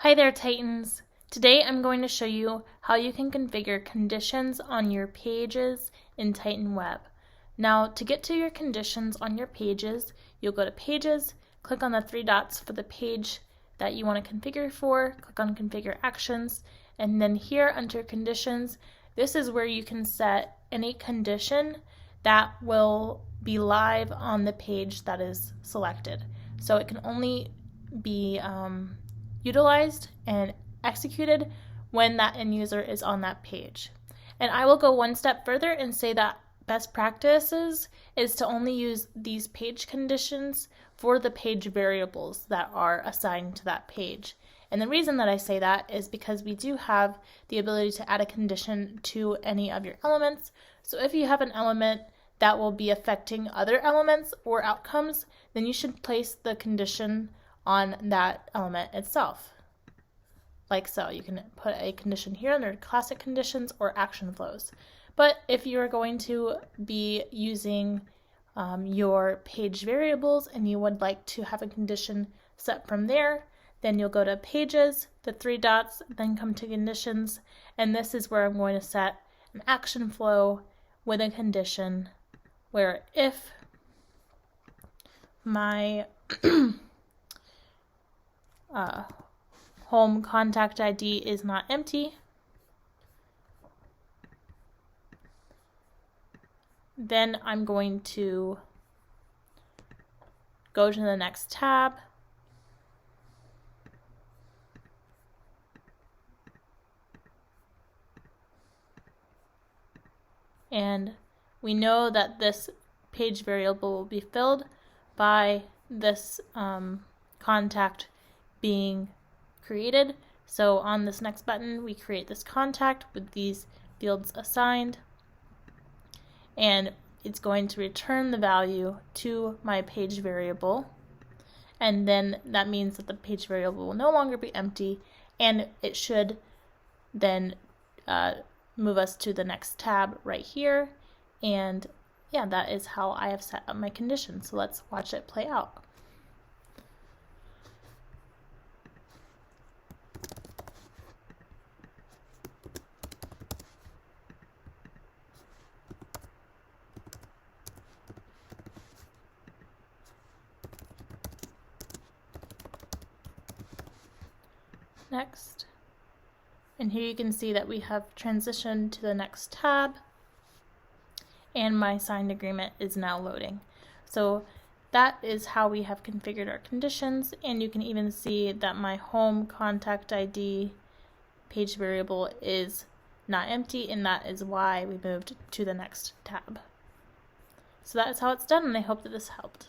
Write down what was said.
Hi there, Titans. Today I'm going to show you how you can configure conditions on your pages in Titan Web. Now, to get to your conditions on your pages, you'll go to Pages, click on the three dots for the page that you want to configure for, click on Configure Actions, and then here under Conditions, this is where you can set any condition that will be live on the page that is selected. So it can only be utilized and executed when that end user is on that page. And I will go one step further and say that best practices is to only use these page conditions for the page variables that are assigned to that page. And the reason that I say that is because we do have the ability to add a condition to any of your elements. So if you have an element that will be affecting other elements or outcomes, then you should place the condition on that element itself. Like so, you can put a condition here under classic conditions or action flows. But if you are going to be using your page variables and you would like to have a condition set from there, then you'll go to Pages, the three dots, then come to Conditions, and this is where I'm going to set an action flow with a condition where if my home contact ID is not empty, then I'm going to go to the next tab and we know that this page variable will be filled by this contact being created. So on this next button, we create this contact with these fields assigned, and it's going to return the value to my page variable, and then that means that the page variable will no longer be empty, and it should then move us to the next tab right here. And yeah, that is how I have set up my condition. So let's watch it play out. Next, and here you can see that we have transitioned to the next tab and my signed agreement is now loading. So that is how we have configured our conditions, and you can even see that my home contact ID page variable is not empty, and that is why we moved to the next tab. So that is how it's done, and I hope that this helped.